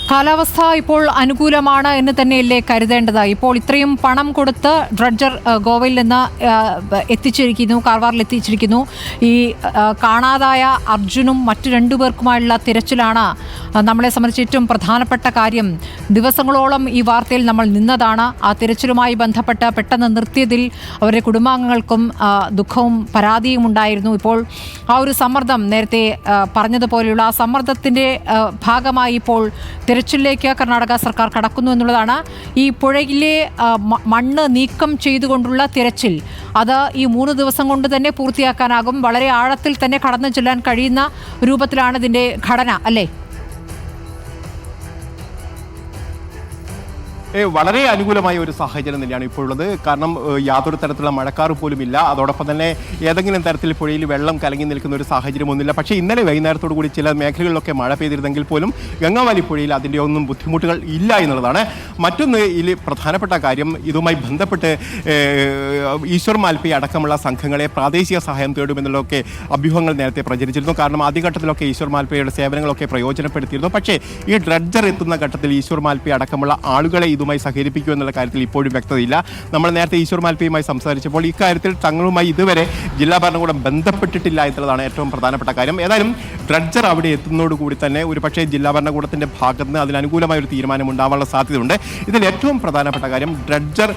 കാലാവസ്ഥ ഇപ്പോൾ അനുകൂലമാണ് എന്ന് തന്നെയല്ലേ കരുതേണ്ടത്? ഇപ്പോൾ ഇത്രയും പണം കൊടുത്ത് ഡ്രഡ്ജർ ഗോവയിൽ നിന്ന് എത്തിച്ചിരിക്കുന്നു, കാർവാറിൽ എത്തിച്ചിരിക്കുന്നു. ഈ കാണാതായ അർജുനും മറ്റു രണ്ടുപേർക്കുമായുള്ള തിരച്ചിലാണ് നമ്മളെ സംബന്ധിച്ച് ഏറ്റവും പ്രധാനപ്പെട്ട കാര്യം. ദിവസങ്ങളോളം ഈ വാർത്തയിൽ നമ്മൾ നിന്നതാണ്. ആ തിരച്ചിലുമായി ബന്ധപ്പെട്ട് പെട്ടെന്ന് നിർത്തിയതിൽ അവരുടെ കുടുംബാംഗങ്ങൾക്കും ദുഃഖവും പരാതിയും ഉണ്ടായിരുന്നു. ഇപ്പോൾ ആ ഒരു സമ്മർദ്ദം, നേരത്തെ പറഞ്ഞതുപോലെയുള്ള ആ സമ്മർദ്ദത്തിൻ്റെ ഭാഗമായി ഇപ്പോൾ തിരച്ചിലേക്ക് കർണാടക സർക്കാർ കടക്കുന്നു എന്നുള്ളതാണ്. ഈ പുഴയിലെ മണ്ണ് നീക്കം ചെയ്തുകൊണ്ടുള്ള തിരച്ചിൽ അത് ഈ 3 ദിവസം കൊണ്ട് തന്നെ പൂർത്തിയാക്കാനാകും. വളരെ ആഴത്തിൽ തന്നെ കടന്നു ചെല്ലാൻ കഴിയുന്ന രൂപത്തിലാണ് ഇതിൻ്റെ ഘടന, അല്ലേ? വളരെ അനുകൂലമായ ഒരു സാഹചര്യം തന്നെയാണ് ഇപ്പോൾ ഉള്ളത്. കാരണം യാതൊരു തരത്തിലുള്ള മഴക്കാറ് പോലും ഇല്ല. അതോടൊപ്പം തന്നെ ഏതെങ്കിലും തരത്തിൽ പുഴയിൽ വെള്ളം കലങ്ങി നിൽക്കുന്ന ഒരു സാഹചര്യമൊന്നുമില്ല. പക്ഷേ ഇന്നലെ വൈകുന്നേരത്തോടു കൂടി ചില മേഖലകളിലൊക്കെ മഴ പെയ്തിരുന്നെങ്കിൽ പോലും ഗംഗാവാലി പുഴയിൽ അതിൻ്റെ ഒന്നും ബുദ്ധിമുട്ടുകൾ ഇല്ല എന്നുള്ളതാണ്. മറ്റൊന്ന് ഇതിൽ പ്രധാനപ്പെട്ട കാര്യം, ഇതുമായി ബന്ധപ്പെട്ട് ഈശ്വർ മാൽപ്പെ അടക്കമുള്ള സംഘങ്ങളെ പ്രാദേശിക സഹായം തേടുമെന്നുള്ളതൊക്കെ അഭ്യൂഹങ്ങൾ നേരത്തെ പ്രചരിച്ചിരുന്നു. കാരണം ആദ്യഘട്ടത്തിലൊക്കെ ഈശ്വർ മാൽപ്പയുടെ സേവനങ്ങളൊക്കെ പ്രയോജനപ്പെടുത്തിയിരുന്നു. പക്ഷേ ഈ ഡ്രഡ്ജർ എത്തുന്ന ഘട്ടത്തിൽ ഈശ്വർ മാൽപ്പെ അടക്കമുള്ള ആളുകളെ ഇതുമായി സഹകരിപ്പിക്കുക എന്നുള്ള കാര്യത്തിൽ ഇപ്പോഴും വ്യക്തതയില്ല. നമ്മൾ നേരത്തെ ഈശ്വർ മാൽപ്പയുമായി സംസാരിച്ചപ്പോൾ ഇക്കാര്യത്തിൽ തങ്ങളുമായി ഇതുവരെ ജില്ലാ ഭരണകൂടം ബന്ധപ്പെട്ടിട്ടില്ല എന്നുള്ളതാണ് ഏറ്റവും പ്രധാനപ്പെട്ട കാര്യം. ഏതായാലും ഡ്രഡ്ജർ അവിടെ എത്തുന്നതോടുകൂടി തന്നെ ഒരു പക്ഷേ ജില്ലാ ഭരണകൂടത്തിൻ്റെ ഭാഗത്ത് നിന്ന് അതിനനുകൂലമായ ഒരു തീരുമാനം ഉണ്ടാവാനുള്ള സാധ്യതയുണ്ട്. ഇതിൽ ഏറ്റവും പ്രധാനപ്പെട്ട കാര്യം, ഡ്രഡ്ജർ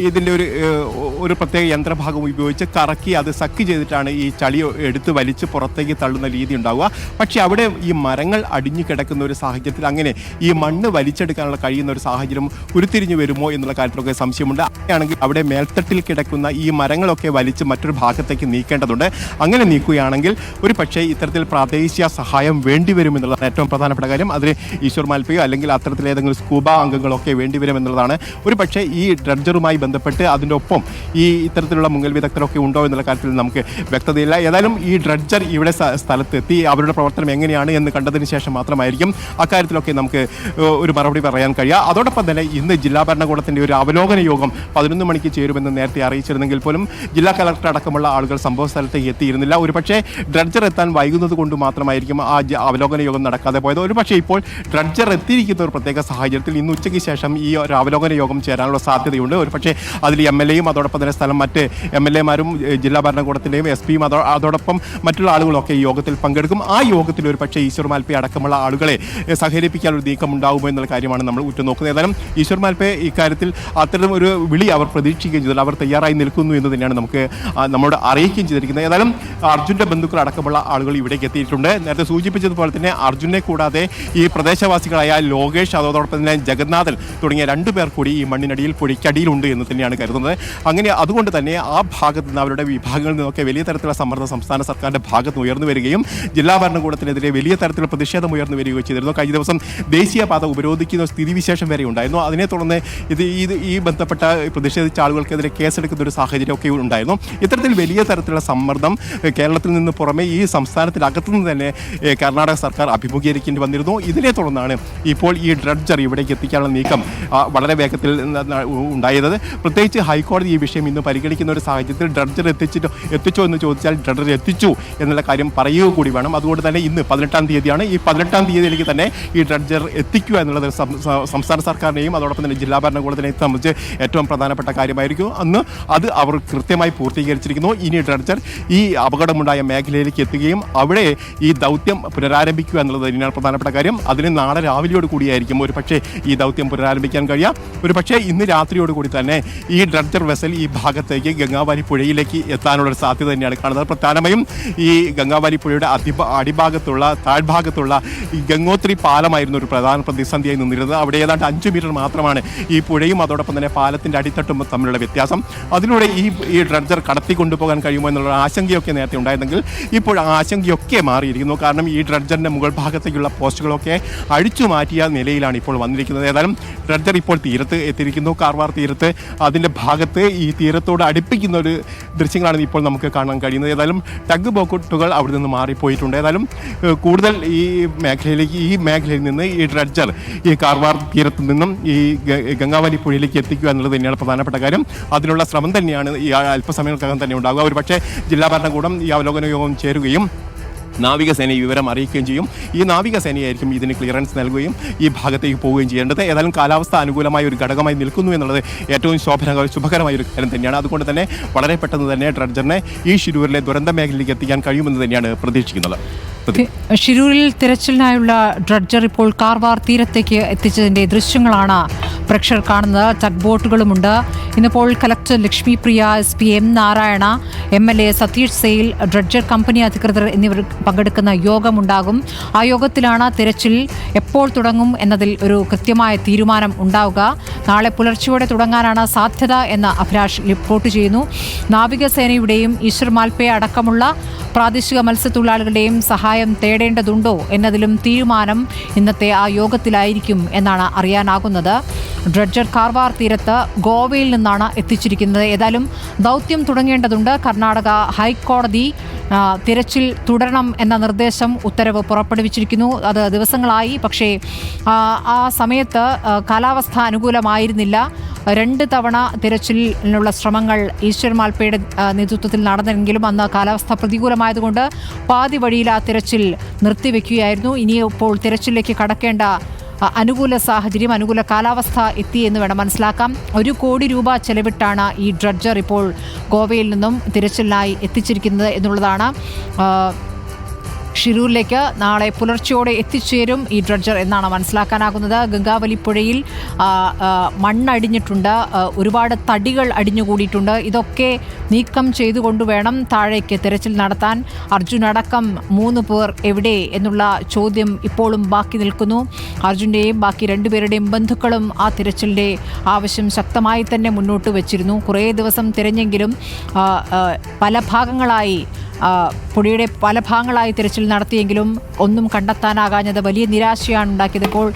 ഇതിൻ്റെ ഒരു പ്രത്യേക യന്ത്രഭാഗം ഉപയോഗിച്ച് കറക്കി അത് സക്ക് ചെയ്തിട്ടാണ് ഈ ചളി എടുത്ത് വലിച്ച് പുറത്തേക്ക് തള്ളുന്ന രീതി ഉണ്ടാവുക. പക്ഷേ അവിടെ ഈ മരങ്ങൾ അടിഞ്ഞു കിടക്കുന്ന ഒരു സാഹചര്യത്തിൽ അങ്ങനെ ഈ മണ്ണ് വലിച്ചെടുക്കാനുള്ള കഴിയുന്ന ഒരു സാഹചര്യം ഉരുത്തിരിഞ്ഞു വരുമോ എന്നുള്ള കാര്യത്തിലൊക്കെ സംശയമുണ്ട്. അങ്ങനെയാണെങ്കിൽ അവിടെ മേൽത്തട്ടിൽ കിടക്കുന്ന ഈ മരങ്ങളൊക്കെ വലിച്ച് മറ്റൊരു ഭാഗത്തേക്ക് നീക്കേണ്ടതുണ്ട്. അങ്ങനെ നീക്കുകയാണെങ്കിൽ ഒരു പക്ഷേ ഇത്തരത്തിൽ പ്രാദേശിക സഹായം വേണ്ടിവരുമെന്നുള്ളതാണ് ഏറ്റവും പ്രധാനപ്പെട്ട കാര്യം. അതിന് ഈശ്വർ മാൽപ്പയോ അല്ലെങ്കിൽ അത്തരത്തിൽ ഏതെങ്കിലും സ്കൂബ അംഗങ്ങളൊക്കെ വേണ്ടിവരുമെന്നുള്ളതാണ്. ഒരു പക്ഷേ ഈ ഡ്രഡ്ജറുമായി ബന്ധപ്പെട്ട് അതിൻ്റെ ഒപ്പം ഈ ഇത്തരത്തിലുള്ള മുങ്ങൽ വിദഗ്ധരൊക്കെ ഉണ്ടോ എന്നുള്ള കാര്യത്തിൽ നമുക്ക് വ്യക്തതയില്ല. ഏതായാലും ഈ ഡ്രഡ്ജർ ഇവിടെ സ്ഥലത്തെത്തി അവരുടെ പ്രവർത്തനം എങ്ങനെയാണ് എന്ന് കണ്ടതിന് ശേഷം മാത്രമായിരിക്കും അക്കാര്യത്തിലൊക്കെ നമുക്ക് ഒരു മറുപടി പറയാൻ കഴിയുക. അതോടൊപ്പം തന്നെ ഇന്ന് ജില്ലാ ഭരണകൂടത്തിൻ്റെ ഒരു അവലോകന യോഗം 11 മണിക്ക് ചേരുമെന്ന് നേരത്തെ അറിയിച്ചിരുന്നെങ്കിൽ പോലും ജില്ലാ കളക്ടർ അടക്കമുള്ള ആളുകൾ സംഭവ സ്ഥലത്തേക്ക് എത്തിയിരുന്നില്ല. ഒരുപക്ഷെ ഡ്രഡ്ജർ എത്താൻ വൈകുന്നത് കൊണ്ട് മാത്രമായിരിക്കും ആ അവലോകന യോഗം നടക്കാതെ പോയത്. ഒരുപക്ഷെ ഇപ്പോൾ ഡ്രഡ്ജർ എത്തിയിരിക്കുന്ന ഒരു പ്രത്യേക സാഹചര്യത്തിൽ ഇന്ന് ഉച്ചയ്ക്ക് ശേഷം ഈ ഒരു അവലോകന യോഗം ചേരാനുള്ള സാധ്യതയുണ്ട്. ഒരുപക്ഷെ അതിൽ MLA-യും അതോടൊപ്പം തന്നെ സ്ഥലം മറ്റ് MLA-മാരും ജില്ലാ ഭരണകൂടത്തിൻ്റെയും SP-യും അതോടൊപ്പം മറ്റുള്ള ആളുകളൊക്കെ ഈ യോഗത്തിൽ പങ്കെടുക്കും. ആ യോഗത്തിൽ ഒരു പക്ഷേ ഈശ്വർ മാൽപ്പെ അടക്കമുള്ള ആളുകളെ സഹകരിപ്പിക്കാൻ ഒരു നീക്കം ഉണ്ടാകുമോ എന്നുള്ള കാര്യമാണ് നമ്മൾ ഉറ്റുനോക്കുന്നത്. ഏതായാലും ഈശ്വർ മാൽപ്പെ ഇക്കാര്യത്തിൽ അത്തരം ഒരു വിളി അവർ പ്രതീക്ഷിക്കുകയും ചെയ്താൽ അവർ തയ്യാറായി നിൽക്കുന്നു എന്ന് തന്നെയാണ് നമ്മളോട് അറിയിക്കുകയും ചെയ്തിരിക്കുന്നത്. ഏതായാലും അർജുൻ്റെ ബന്ധുക്കൾ അടക്കമുള്ള ആളുകൾ ഇവിടേക്ക് എത്തിയിട്ടുണ്ട്. നേരത്തെ സൂചിപ്പിച്ചതുപോലെ തന്നെ അർജുനെ കൂടാതെ ഈ പ്രദേശവാസികളായ ലോകേഷ് അതോടൊപ്പം തന്നെ ജഗന്നാഥൻ തുടങ്ങിയ 2 പേർ കൂടി ഈ മണ്ണിനടിയിൽ പുഴയ്ക്കടിയിലുണ്ട് എന്ന് തന്നെയാണ് കരുതുന്നത്. അങ്ങനെ അതുകൊണ്ട് തന്നെ ആ ഭാഗത്ത് നിന്ന് അവരുടെ വിഭാഗങ്ങളിൽ നിന്നൊക്കെ വലിയ തരത്തിലുള്ള സമ്മർദ്ദം സംസ്ഥാന സർക്കാരിൻ്റെ ഭാഗത്ത് ഉയർന്നു വരികയും ജില്ലാ ഭരണകൂടത്തിനെതിരെ വലിയ തരത്തിലുള്ള പ്രതിഷേധം ഉയർന്നു വരികയും ചെയ്തിരുന്നു. കഴിഞ്ഞ ദിവസം ദേശീയപാത ഉപരോധിക്കുന്ന സ്ഥിതിവിശേഷം വരെ ഉണ്ടായിരുന്നു. അതിനെ തുടർന്ന് ഈ ബന്ധപ്പെട്ട പ്രതിഷേധിച്ച ആളുകൾക്കെതിരെ കേസെടുക്കുന്ന ഒരു സാഹചര്യമൊക്കെ ഉണ്ടായിരുന്നു. ഇത്തരത്തിൽ വലിയ തരത്തിലുള്ള സമ്മർദ്ദം കേരളത്തിൽ നിന്ന് പുറമെ ഈ സംസ്ഥാനത്തിനകത്തുനിന്ന് തന്നെ കർണാടക സർക്കാർ അഭിമുഖീകരിക്കേണ്ടി വന്നിരുന്നു. ഇതിനെ തുടർന്നാണ് ഇപ്പോൾ ഈ ഡ്രഡ്ജർ ഇവിടേക്ക് എത്തിക്കാനുള്ള നീക്കം വളരെ വേഗത്തിൽ ഉണ്ടായത്. പ്രത്യേകിച്ച് ഹൈക്കോടതി ഈ വിഷയം ഇന്ന് പരിഗണിക്കുന്ന ഒരു സാഹചര്യത്തിൽ ഡ്രഡ്ജർ എത്തിച്ചോ എന്ന് ചോദിച്ചാൽ ഡ്രഡ്ജർ എത്തിച്ചു എന്നുള്ള കാര്യം പറയുക കൂടി വേണം. അതുകൊണ്ട് തന്നെ ഇന്ന് 18-ാം തീയതിയാണ്. ഈ 18-ാം തീയതിയിലേക്ക് തന്നെ ഈ ഡ്രഡ്ജർ എത്തിക്കുക എന്നുള്ളത് സംസ്ഥാന സർക്കാരിനെയും അതോടൊപ്പം തന്നെ ജില്ലാ ഭരണകൂടത്തിനെ സംബന്ധിച്ച് ഏറ്റവും പ്രധാനപ്പെട്ട കാര്യമായിരിക്കും. അന്ന് അത് അവർ കൃത്യമായി പൂർത്തീകരിച്ചിരിക്കുന്നു. ഇനി ഡ്രഡ്ജർ ഈ അപകടമുണ്ടായ മേഖലയിലേക്ക് എത്തുകയും അവിടെ ഈ ദൗത്യം പുനരാരംഭിക്കുക എന്നുള്ളത് തന്നെയാണ് പ്രധാനപ്പെട്ട കാര്യം. അതിന് നാളെ രാവിലെയോട് കൂടിയായിരിക്കും ഒരു പക്ഷേ ഈ ദൗത്യം പുനരാരംഭിക്കാൻ കഴിയുക. ഒരു പക്ഷേ ഇന്ന് രാത്രിയോട് കൂടി തന്നെ ഈ ഡ്രഡ്ജർ വെസൽ ഈ ഭാഗത്തേക്ക് ഗംഗാവാലി പുഴയിലേക്ക് എത്താനുള്ളൊരു സാധ്യത തന്നെയാണ് കാണുന്നത്. പ്രധാനമായും ഈ ഗംഗാവാലി പുഴയുടെ അടിഭാഗത്തുള്ള താഴ്ഭാഗത്തുള്ള ഈ ഗംഗോത്രി പാലമായിരുന്നു ഒരു പ്രധാന പ്രതിസന്ധിയായി നിന്നിരുന്നത്. അവിടെ ഏതാണ്ട് 5 മീറ്റർ മാത്രമാണ് ഈ പുഴയും അതോടൊപ്പം തന്നെ പാലത്തിൻ്റെ അടിത്തട്ടും തമ്മിലുള്ള വ്യത്യാസം. അതിലൂടെ ഈ ഡ്രഡ്ജർ കടത്തിക്കൊണ്ടുപോകാൻ കഴിയുമോ എന്നുള്ള ആശങ്കയൊക്കെ നേരത്തെ ഉണ്ടായിരുന്നെങ്കിൽ ഇപ്പോൾ ആശങ്കയൊക്കെ മാറിയിരിക്കുന്നു. കാരണം ഈ ഡ്രഡ്ജറിൻ്റെ മുകൾ ഭാഗത്തേക്കുള്ള പോസ്റ്റുകളൊക്കെ അഴിച്ചു മാറ്റിയ നിലയിലാണ് ഇപ്പോൾ വന്നിരിക്കുന്നത്. ഏതായാലും ഡ്രഡ്ജർ ഇപ്പോൾ തീരത്ത് എത്തിയിരിക്കുന്നു. കാർവാർ തീരത്ത് അതിൻ്റെ ഭാഗത്ത് ഈ തീരത്തോട് അടുപ്പിക്കുന്ന ഒരു ദൃശ്യങ്ങളാണ് ഇപ്പോൾ നമുക്ക് കാണാൻ കഴിയുന്നത്. ഏതായാലും ടഗ് ബോട്ടുകൾ അവിടെ നിന്ന് മാറിപ്പോയിട്ടുണ്ട്. ഏതായാലും കൂടുതൽ ഈ മേഖലയിൽ നിന്ന് ഈ ഡ്രഡ്ജർ ഈ കാർവാർ തീരത്ത് നിന്നും ഈ ഗംഗാവാലി പുഴയിലേക്ക് എത്തിക്കുക എന്നുള്ളത് തന്നെയാണ് പ്രധാനപ്പെട്ട കാര്യം. അതിനുള്ള ശ്രമം തന്നെയാണ് ഈ അല്പസമയങ്ങൾക്കകം തന്നെ ഉണ്ടാകുക. ഒരു പക്ഷേ ജില്ലാ ഭരണകൂടം ഈ അവലോകന യോഗം ചേരുകയും നാവികസേന ഈ വിവരം അറിയിക്കുകയും ചെയ്യും. ഈ നാവികസേനയായിരിക്കും ഇതിന് ക്ലിയറൻസ് നൽകുകയും ഈ ഭാഗത്തേക്ക് പോവുകയും ചെയ്യേണ്ടത്. ഏതായാലും കാലാവസ്ഥ അനുകൂലമായ ഒരു ഘടകമായി നിൽക്കുന്നു എന്നുള്ളത് ഏറ്റവും ശുഭകരമായ ഒരു കാര്യം തന്നെയാണ്. അതുകൊണ്ട് തന്നെ വളരെ പെട്ടെന്ന് തന്നെ ഡ്രഡ്ജറിനെ ഈ ഷിരൂരിലെ ദുരന്ത മേഖലയിലേക്ക് എത്തിക്കാൻ കഴിയുമെന്ന് തന്നെയാണ് പ്രതീക്ഷിക്കുന്നത്. ഷിരൂരിൽ തിരച്ചിലിനായുള്ള ഡ്രഡ്ജർ ഇപ്പോൾ കാർവാർ തീരത്തേക്ക് എത്തിച്ചതിന്റെ ദൃശ്യങ്ങളാണ് പ്രേക്ഷകർ കാണുന്നത്. ടഗ് ബോട്ടുകളുമുണ്ട്. ഇന്നിപ്പോൾ collector Lakshmi Priya, SP M Narayana, MLA Satish Sail, dredger company അധികൃതർ എന്നിവർ പങ്കെടുക്കുന്ന യോഗമുണ്ടാകും. ആ യോഗത്തിലാണ് തിരച്ചിൽ എപ്പോൾ തുടങ്ങും എന്നതിൽ ഒരു കൃത്യമായ തീരുമാനം ഉണ്ടാവുക. നാളെ പുലർച്ചയോടെ തുടങ്ങാനാണ് സാധ്യത എന്ന് അഭിലാഷ് റിപ്പോർട്ട് ചെയ്യുന്നു. നാവികസേനയുടെയും ഈശ്വർ മാൽപേ അടക്കമുള്ള പ്രാദേശിക മത്സ്യത്തൊഴിലാളികളുടെയും സഹായം തേടേണ്ടതുണ്ടോ എന്നതിലും തീരുമാനം ഇന്നത്തെ ആ യോഗത്തിലായിരിക്കും എന്നാണ് അറിയാനാകുന്നത്. ഡ്രഡ്ജർ കാർവാർ തീരത്ത് ഗോവയിൽ നിന്നാണ് എത്തിച്ചിരിക്കുന്നത്. ഏതായാലും ദൗത്യം തുടങ്ങേണ്ടതുണ്ട്. കർണാടക ഹൈക്കോടതി തിരച്ചിൽ തുടരണം എന്ന നിർദ്ദേശം, ഉത്തരവ് പുറപ്പെടുവിച്ചിരിക്കുന്നു. അത് ദിവസങ്ങളായി. പക്ഷേ ആ സമയത്ത് കാലാവസ്ഥ അനുകൂലമായിരുന്നില്ല. 2 തവണ തിരച്ചിലിനുള്ള ശ്രമങ്ങൾ ഈശ്വർ മാൽപയുടെ നേതൃത്വത്തിൽ നടന്നെങ്കിലും അന്ന് കാലാവസ്ഥ പ്രതികൂലമായതുകൊണ്ട് പാതി വഴിയിൽ ആ തിരച്ചിൽ നിർത്തിവെക്കുകയായിരുന്നു. ഇനിയിപ്പോൾ തിരച്ചിലേക്ക് കടക്കേണ്ട അനുകൂല സാഹചര്യം, അനുകൂല കാലാവസ്ഥ എത്തി എന്ന് വേണം മനസ്സിലാക്കാം. 1 കോടി രൂപ ചെലവിട്ടാണ് ഈ ഡ്രഡ്ജർ ഇപ്പോൾ ഗോവയിൽ നിന്നും തിരച്ചിലിനായി എത്തിച്ചിരിക്കുന്നത് എന്നുള്ളതാണ്. ഷിരൂരിലേക്ക് നാളെ പുലർച്ചയോടെ എത്തിച്ചേരും ഈ ഡ്രഡ്ജർ എന്നാണ് മനസ്സിലാക്കാനാകുന്നത്. ഗംഗാവലി പുഴയിൽ മണ്ണടിഞ്ഞിട്ടുണ്ട്, ഒരുപാട് തടികൾ അടിഞ്ഞുകൂടിയിട്ടുണ്ട്. ഇതൊക്കെ നീക്കം ചെയ്തുകൊണ്ട് വേണം താഴേക്ക് തിരച്ചിൽ നടത്താൻ. അർജുൻ അടക്കം 3 പേർ എവിടെ എന്നുള്ള ചോദ്യം ഇപ്പോഴും ബാക്കി നിൽക്കുന്നു. അർജുൻ്റെയും ബാക്കി 2 പേരുടെയും ബന്ധുക്കളും ആ തിരച്ചിലിൻ്റെ ആവശ്യം ശക്തമായി തന്നെ മുന്നോട്ട് വച്ചിരുന്നു. കുറേ ദിവസം തിരഞ്ഞെങ്കിലും പല ഭാഗങ്ങളായി പുഴയുടെ പല ഭാഗങ്ങളായി തിരച്ചിൽ നടത്തിയെങ്കിലും ഒന്നും കണ്ടെത്താനാകാഞ്ഞത് വലിയ നിരാശയാണ് ഉണ്ടാക്കിയത്. ഇപ്പോൾ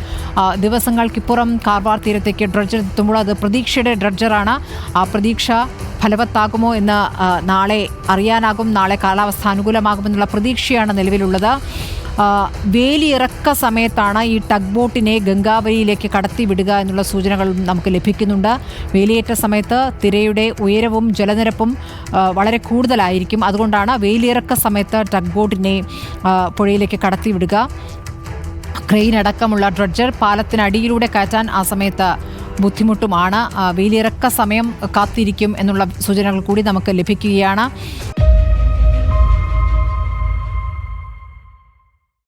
ദിവസങ്ങൾക്കിപ്പുറം കാർവാർ തീരത്തേക്ക് ഡ്രഡ്ജർ എത്തുമ്പോൾ അത് പ്രതീക്ഷയുടെ ഡ്രഡ്ജറാണ്. ആ പ്രതീക്ഷ ഫലവത്താകുമോ എന്ന് നാളെ അറിയാനാകും. നാളെ കാലാവസ്ഥ അനുകൂലമാകുമെന്നുള്ള പ്രതീക്ഷയാണ് നിലവിലുള്ളത്. വേലിയിറക്ക സമയത്താണ് ഈ ടഗ് ബോട്ടിനെ ഗംഗാവലിയിലേക്ക് കടത്തിവിടുക എന്നുള്ള സൂചനകൾ നമുക്ക് ലഭിക്കുന്നുണ്ട്. വേലിയേറ്റ സമയത്ത് തിരയുടെ ഉയരവും ജലനിരപ്പും വളരെ കൂടുതലായിരിക്കും. അതുകൊണ്ടാണ് വേലിയിറക്ക സമയത്ത് ടഗ് ബോട്ടിനെ പുഴയിലേക്ക് കടത്തിവിടുക. ക്രെയിൻ അടക്കമുള്ള ഡ്രഡ്ജർ പാലത്തിനടിയിലൂടെ കയറ്റാൻ ആ സമയത്ത് ബുദ്ധിമുട്ടുമാണ്. വേലിയിറക്ക സമയം കാത്തിരിക്കും എന്നുള്ള സൂചനകൾ കൂടി നമുക്ക് ലഭിക്കുകയാണ്.